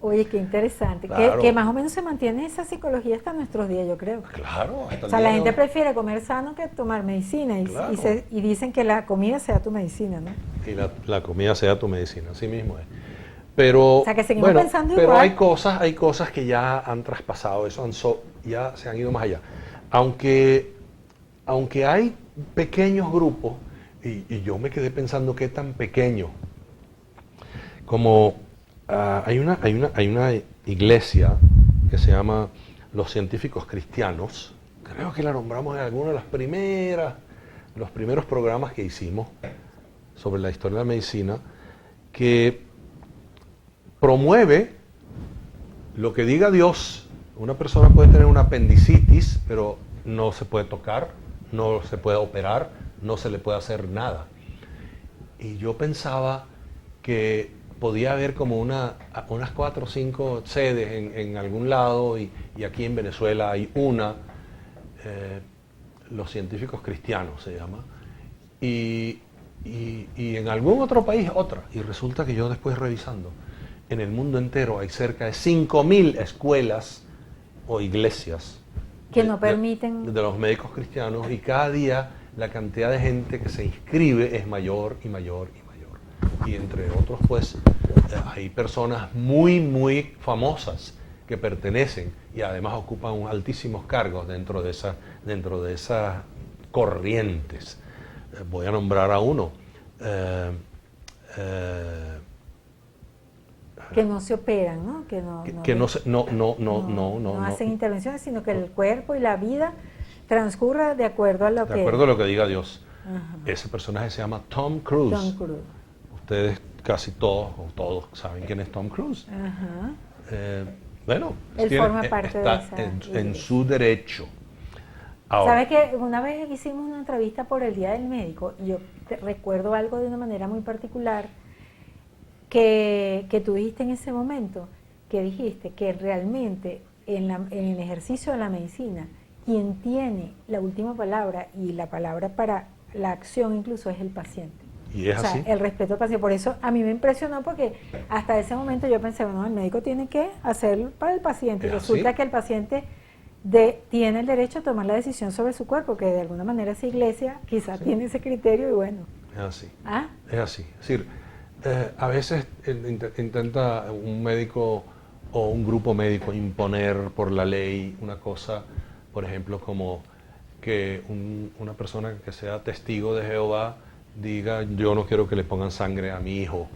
Oye, qué interesante. Claro. Que más o menos se mantiene esa psicología hasta nuestros días, yo creo. Claro, hasta O sea, la gente prefiere comer sano que tomar medicina Claro. y dicen que la comida sea tu medicina, ¿no? Y la comida sea tu medicina, así mismo es. Pero, O sea, que seguimos pensando pero igual. hay cosas que ya han traspasado eso, ya se han ido más allá. Aunque hay pequeños grupos, y yo me quedé pensando qué tan pequeño, como hay una iglesia que se llama Los Científicos Cristianos, creo que la nombramos en alguno de los primeros programas que hicimos sobre la historia de la medicina, que promueve lo que diga Dios. Una persona puede tener una apendicitis, pero no se puede tocar, no se puede operar, no se le puede hacer nada. Y yo pensaba que podía haber como unas 4 o 5 sedes en algún lado, y aquí en Venezuela hay una, Los Científicos Cristianos se llama, y en algún otro país otra. Y resulta que yo después revisando, en el mundo entero hay cerca de 5.000 escuelas o iglesias que no permiten de los médicos cristianos, y cada día la cantidad de gente que se inscribe es mayor y mayor y mayor. Y entre otros, pues, hay personas muy, muy famosas que pertenecen y además ocupan altísimos cargos dentro de esas corrientes. Voy a nombrar a uno. que no se operan, ¿no? Que no hacen intervenciones, sino que el cuerpo y la vida transcurra de acuerdo a lo que diga Dios. Ajá. Ese personaje se llama Tom Cruise. Tom Cruise. Ustedes casi todos saben quién es Tom Cruise. Ajá. Bueno, él forma parte está de esa en su derecho. Ahora, ¿sabes que una vez hicimos una entrevista por el Día del Médico y yo recuerdo algo de una manera muy particular que tú dijiste en ese momento, que dijiste que realmente en el ejercicio de la medicina, quien tiene la última palabra y la palabra para la acción incluso es el paciente. Y es así. El respeto al paciente. Por eso a mí me impresionó, porque hasta ese momento yo pensé, bueno, el médico tiene que hacerlo para el paciente. Y resulta que el paciente tiene el derecho a tomar la decisión sobre su cuerpo, que de alguna manera esa iglesia quizás tiene ese criterio y bueno. Es así. ¿Ah? Es así. Es decir, a veces intenta un médico o un grupo médico imponer por la ley una cosa, por ejemplo, como que una persona que sea testigo de Jehová diga: yo no quiero que le pongan sangre a mi hijo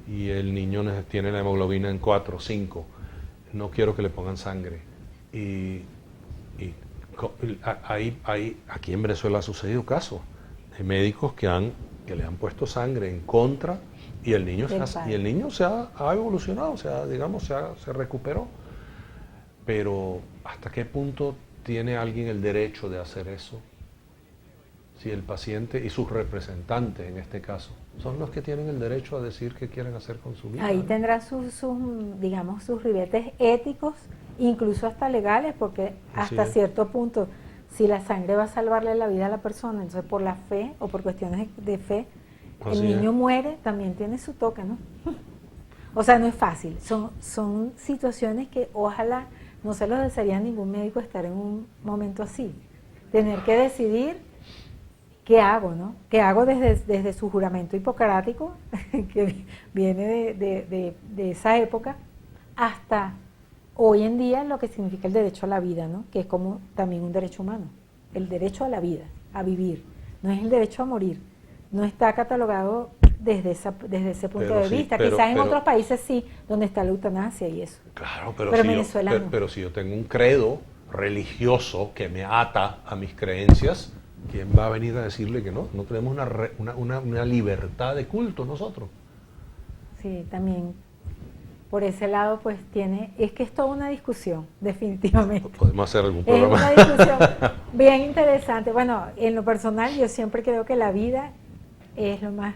y el niño tiene la hemoglobina en 4 o 5, no quiero que le pongan sangre. Y aquí en Venezuela ha sucedido casos de médicos que le han puesto sangre en contra, y el niño ha evolucionado, o sea, digamos, se recuperó. Pero ¿hasta qué punto tiene alguien el derecho de hacer eso? Si el paciente y sus representantes, en este caso, son los que tienen el derecho a decir qué quieren hacer con su vida. Ahí tendrá sus ribetes éticos, incluso hasta legales, porque hasta cierto punto, si la sangre va a salvarle la vida a la persona, entonces por la fe o por cuestiones de fe, el niño muere, también tiene su toque, ¿no? O sea, no es fácil. Son situaciones que ojalá no se los desearía a ningún médico estar en un momento así. Tener que decidir qué hago, ¿no? ¿Qué hago desde su juramento hipocrático, que viene de esa época, hasta hoy en día lo que significa el derecho a la vida, ¿no? Que es como también un derecho humano. El derecho a la vida, a vivir. No es el derecho a morir. No está catalogado desde ese punto de vista. Quizás en otros países sí, donde está la eutanasia y eso. Claro, pero en Venezuela no. Pero si yo tengo un credo religioso que me ata a mis creencias, ¿quién va a venir a decirle que no? No tenemos una libertad de culto nosotros. Sí, también por ese lado pues es que es toda una discusión, definitivamente. Podemos hacer algún programa. Es una discusión bien interesante. Bueno, en lo personal yo siempre creo que la vida es lo más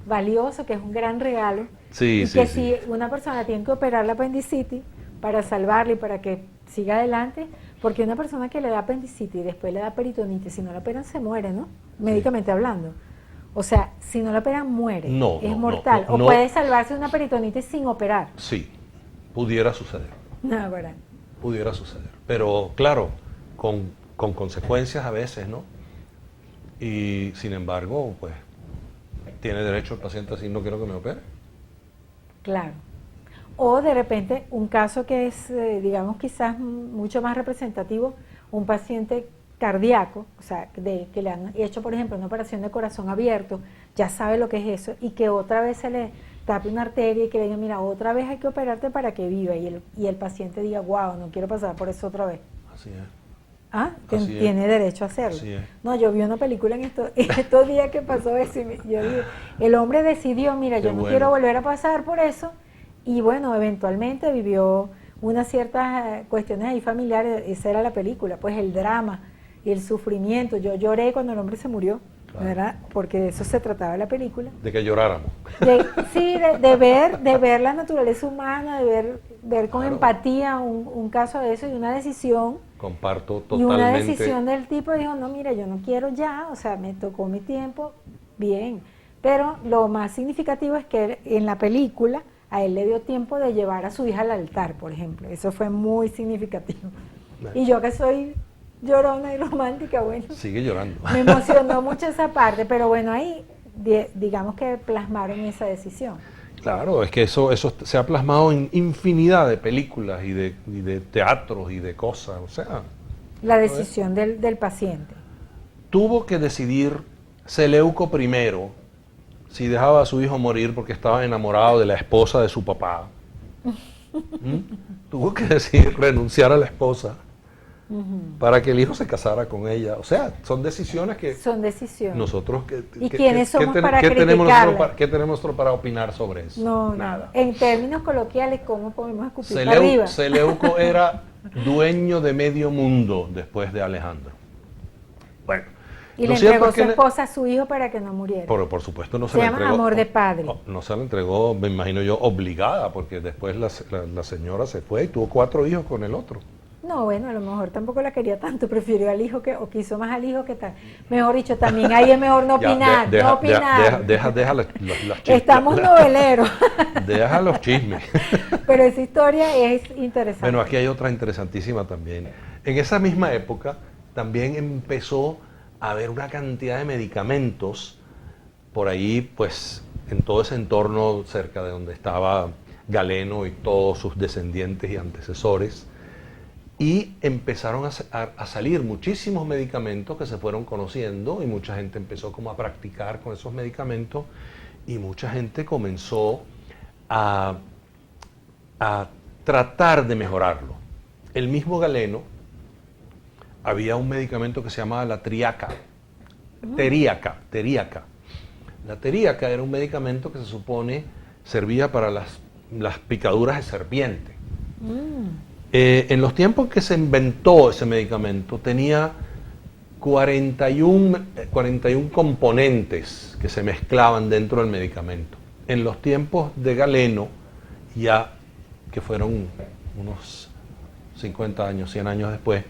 valioso, que es un gran regalo. Sí, Y sí, que sí. si una persona tiene que operar la apendicitis para salvarla y para que siga adelante, porque una persona que le da apendicitis y después le da peritonitis, si no la operan se muere, ¿no? Médicamente hablando. O sea, si no la operan muere, No, es no, mortal. no, O no. puede salvarse de una peritonitis sin operar. Sí, pudiera suceder. No, ¿verdad? Pudiera suceder. Pero claro, con consecuencias a veces, ¿no? Y sin embargo, pues, tiene derecho el paciente a decir, no quiero que me opere. Claro. O de repente un caso que es, digamos, quizás mucho más representativo, un paciente cardíaco, o sea, que le han hecho, por ejemplo, una operación de corazón abierto, ya sabe lo que es eso, y que otra vez se le tape una arteria y que le diga, mira, otra vez hay que operarte para que viva, y el paciente diga, wow, no quiero pasar por eso otra vez. Así es. Ah, Así es. tiene derecho a hacerlo. Así es. No, yo vi una película en estos días que pasó eso y yo dije, el hombre decidió, mira, Qué yo no bueno. quiero volver a pasar por eso, y bueno, eventualmente vivió unas ciertas cuestiones ahí familiares, esa era la película, pues el drama y el sufrimiento. Yo lloré cuando el hombre se murió, Claro. ¿verdad? Porque de eso se trataba la película. De que lloráramos. Sí, de ver la naturaleza humana, de ver con Claro. empatía un caso de eso y una decisión. Comparto Y una totalmente. decisión del tipo dijo, no, mira, yo no quiero ya, o sea, me tocó mi tiempo, bien. Pero lo más significativo es que en la película a él le dio tiempo de llevar a su hija al altar, por ejemplo. Eso fue muy significativo. Bueno. Y yo que soy llorona y romántica, bueno, Sigue llorando. me emocionó mucho esa parte, pero bueno, ahí digamos que plasmaron esa decisión. Claro, es que eso se ha plasmado en infinidad de películas y de teatros y de cosas. O sea, La decisión del paciente. tuvo que decidir Seleuco primero si dejaba a su hijo morir porque estaba enamorado de la esposa de su papá. Tuvo que decidir renunciar a la esposa para que el hijo se casara con ella. O sea, son decisiones que Son decisiones. nosotros... ¿Y quiénes somos para ¿qué tenemos criticarlas? ¿Qué tenemos nosotros para opinar sobre eso? No, Nada. en términos coloquiales, ¿cómo podemos escupir para arriba? Seleuco era dueño de medio mundo después de Alejandro. Bueno. Y lo le cierto entregó es que su esposa a su hijo para que no muriera. Por supuesto no se, Se la llama entregó. amor de padre. No se la entregó, me imagino yo, obligada, porque después la señora se fue y tuvo 4 hijos con el otro. No, bueno, a lo mejor tampoco la quería tanto, prefirió al hijo o quiso más al hijo que tal. Mejor dicho, también ahí es mejor no opinar, no opinar. Deja las chismes. Estamos noveleros. Deja los chismes. Pero esa historia es interesante. Bueno, aquí hay otra interesantísima también. En esa misma época también empezó a haber una cantidad de medicamentos por ahí, pues, en todo ese entorno cerca de donde estaba Galeno y todos sus descendientes y antecesores. Y empezaron a salir muchísimos medicamentos que se fueron conociendo y mucha gente empezó como a practicar con esos medicamentos y mucha gente comenzó a tratar de mejorarlo. El mismo Galeno, había un medicamento que se llamaba la teríaca. La teríaca era un medicamento que se supone servía para las picaduras de serpiente. En los tiempos que se inventó ese medicamento tenía 41 componentes que se mezclaban dentro del medicamento. En los tiempos de Galeno, ya que fueron unos 50 años, 100 años después,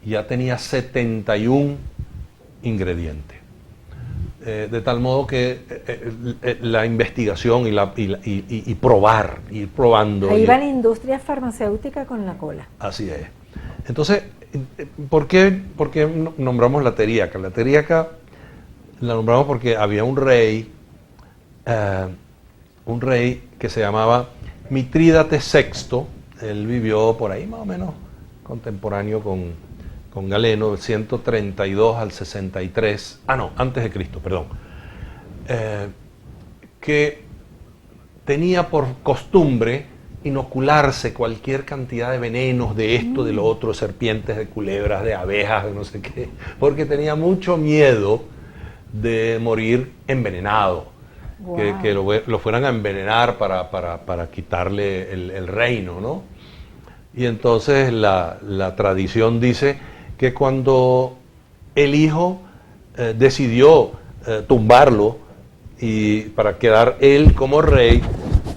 ya tenía 71 ingredientes. De tal modo que la investigación y probar, ir probando. Ahí va la industria farmacéutica con la cola. Así es. Entonces, ¿por qué nombramos la teríaca? La teríaca la nombramos porque había un rey que se llamaba Mitrídates VI. Él vivió por ahí más o menos contemporáneo con Galeno, del 132 al 63, antes de Cristo, perdón, que tenía por costumbre inocularse cualquier cantidad de venenos, de esto, de lo otro, de serpientes, de culebras, de abejas, de no sé qué, porque tenía mucho miedo de morir envenenado, Wow. que lo fueran a envenenar para quitarle el reino, ¿no? Y entonces la tradición dice que cuando el hijo decidió tumbarlo y para quedar él como rey,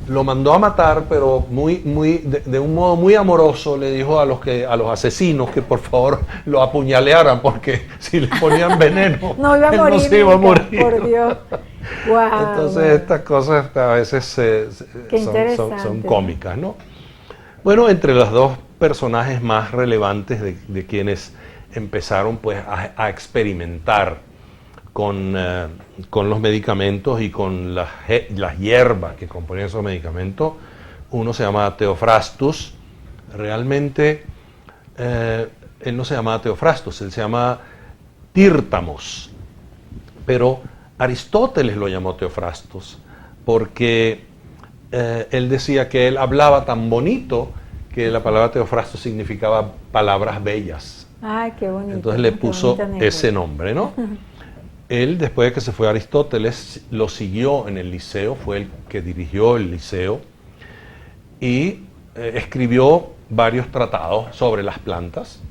lo mandó a matar, pero de un modo muy amoroso le dijo a los asesinos que por favor lo apuñalearan, porque si le ponían veneno, no iba a él morir, no se iba a morir. por Dios. Wow, Entonces estas cosas a veces son cómicas, ¿no? Bueno, entre los dos personajes más relevantes de quienes empezaron pues a experimentar con los medicamentos y con las hierbas que componían esos medicamentos, uno se llama Theophrastus. Realmente él no se llama Theophrastus, él se llama Tírtamos, pero Aristóteles lo llamó Theophrastus porque él decía que él hablaba tan bonito que la palabra Theophrastus significaba palabras bellas. Ay, qué bonito. Entonces le puso ese nombre, ¿no? Él, después de que se fue a Aristóteles, lo siguió en el Liceo, fue el que dirigió el Liceo y escribió varios tratados sobre las plantas.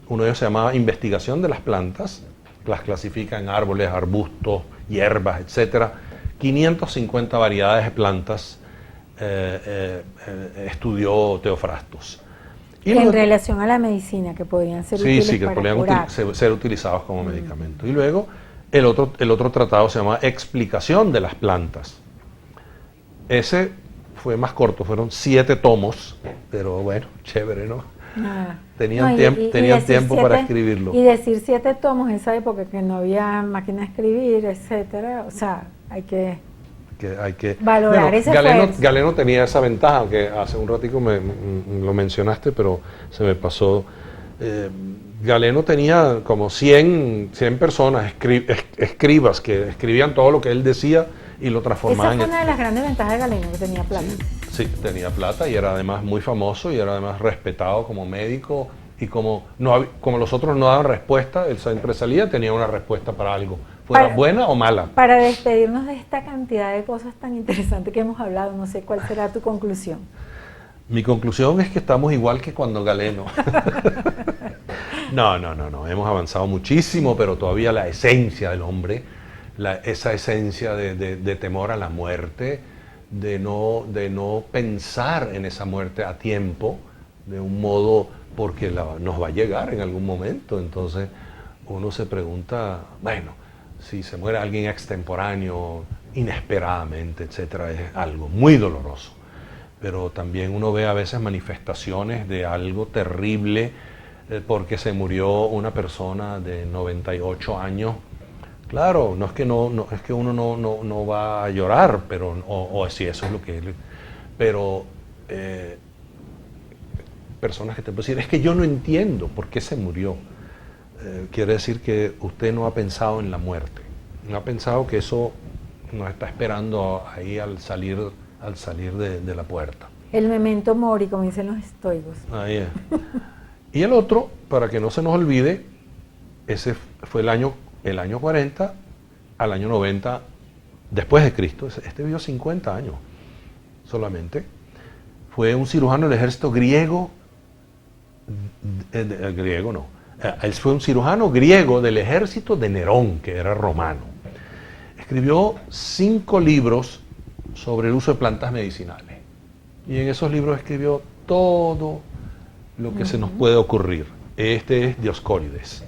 Uno de ellos se llamaba Investigación de las plantas, las clasifica en árboles, arbustos, hierbas, etc. 550 variedades de plantas estudió Theophrastus. En relación a la medicina, que podían ser útiles que para podían curar. ser utilizados como medicamento. Y luego el otro tratado se llama Explicación de las plantas. Ese fue más corto, fueron 7 tomos, pero bueno, chévere, ¿no? Tenían tiempo para escribirlo. Y decir 7 tomos en esa época que no había máquina de escribir, etcétera, o sea, hay que valorar ese esfuerzo. Galeno tenía esa ventaja, aunque hace un ratico lo mencionaste, pero se me pasó. Galeno tenía como 100 personas, escribas, que escribían todo lo que él decía y lo transformaban. Esa fue una de las grandes ventajas de Galeno, que tenía plata. Sí, tenía plata y era además muy famoso y era además respetado como médico, y como los otros no daban respuesta, él siempre salía, tenía una respuesta para algo, fuera buena o mala. Para despedirnos de esta cantidad de cosas tan interesantes que hemos hablado, no sé cuál será tu conclusión. Mi conclusión es que estamos igual que cuando Galeno. No, hemos avanzado muchísimo, pero todavía la esencia del hombre, esa esencia de temor a la muerte, de no pensar en esa muerte a tiempo, de un modo, porque nos va a llegar en algún momento. Entonces uno se pregunta, bueno, si se muere alguien extemporáneo, inesperadamente, etcétera, es algo muy doloroso. Pero también uno ve a veces manifestaciones de algo terrible, porque se murió una persona de 98 años. Claro, no es que es que uno no va a llorar, pero o si eso es lo que es, pero personas que te pueden decir, es que yo no entiendo por qué se murió. Quiere decir que usted no ha pensado en la muerte, no ha pensado que eso nos está esperando ahí al salir de la puerta. El memento mori, como dicen los estoicos. Ahí es. Y el otro, para que no se nos olvide, ese fue el año 40 al año 90 después de Cristo. Este vivió 50 años solamente. Fue un cirujano del ejército griego. Él fue un cirujano griego del ejército de Nerón, que era romano. Escribió 5 libros sobre el uso de plantas medicinales. Y en esos libros escribió todo lo que se nos puede ocurrir. Este es Dioscórides.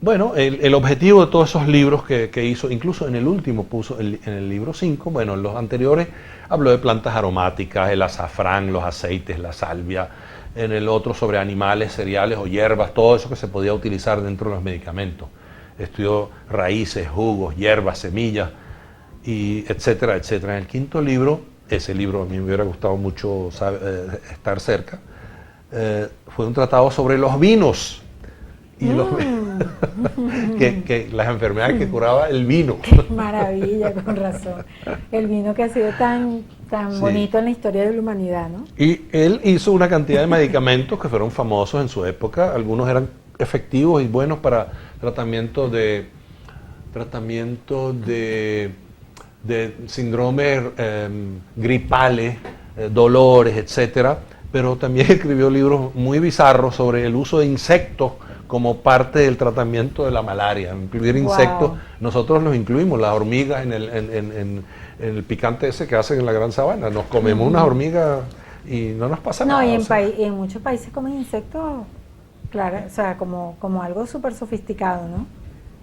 Bueno, el objetivo de todos esos libros que hizo, incluso en el último puso, en el libro 5, bueno, en los anteriores habló de plantas aromáticas, el azafrán, los aceites, la salvia, en el otro sobre animales, cereales o hierbas, todo eso que se podía utilizar dentro de los medicamentos. Estudió raíces, jugos, hierbas, semillas, y etcétera, etcétera. En el quinto libro, ese libro a mí me hubiera gustado mucho estar cerca, fue un tratado sobre los vinos y que las enfermedades que curaba el vino. Qué maravilla, con razón. El vino que ha sido tan bonito en la historia de la humanidad, ¿no? Y él hizo una cantidad de medicamentos que fueron famosos en su época. Algunos eran efectivos y buenos para tratamiento de síndromes gripales, dolores, etcétera. Pero también escribió libros muy bizarros sobre el uso de insectos como parte del tratamiento de la malaria. Incluir insectos, nosotros los incluimos, las hormigas en el picante ese que hacen en la Gran Sabana. Nos comemos unas hormigas y no nos pasa nada. No, y en muchos países comen insectos, claro, o sea, como algo súper sofisticado, ¿no?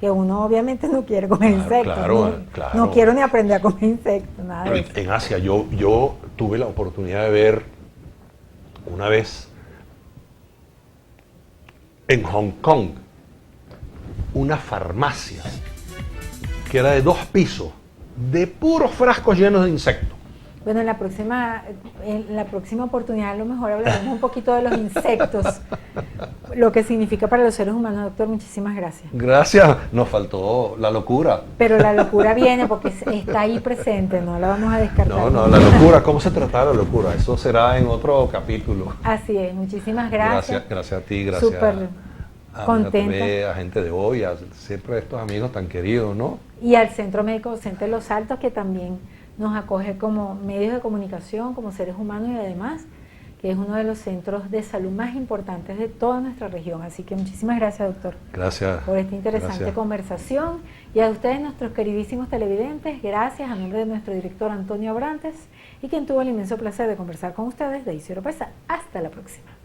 Que uno obviamente no quiere comer insectos. Claro. No quiero ni aprender a comer insectos, nada de eso. En Asia, yo tuve la oportunidad de ver una vez en Hong Kong una farmacia que era de 2 pisos, de puros frascos llenos de insectos. Bueno, en la próxima oportunidad a lo mejor hablaremos un poquito de los insectos, lo que significa para los seres humanos. Doctor, muchísimas gracias. Gracias, nos faltó la locura. Pero la locura viene porque está ahí presente, no la vamos a descartar. No, la locura, ¿cómo se trata la locura? Eso será en otro capítulo. Así es, muchísimas gracias. Gracias a ti, gracias Súper contenta. a gente de hoy, siempre estos amigos tan queridos, ¿no? Y al Centro Médico Docente de Los Altos, que también nos acoge como medios de comunicación, como seres humanos, y además que es uno de los centros de salud más importantes de toda nuestra región. Así que muchísimas gracias, doctor. Gracias. Por esta interesante conversación. Y a ustedes, nuestros queridísimos televidentes, gracias a nombre de nuestro director Antonio Abrantes y quien tuvo el inmenso placer de conversar con ustedes, Daisy Oropesa. Hasta la próxima.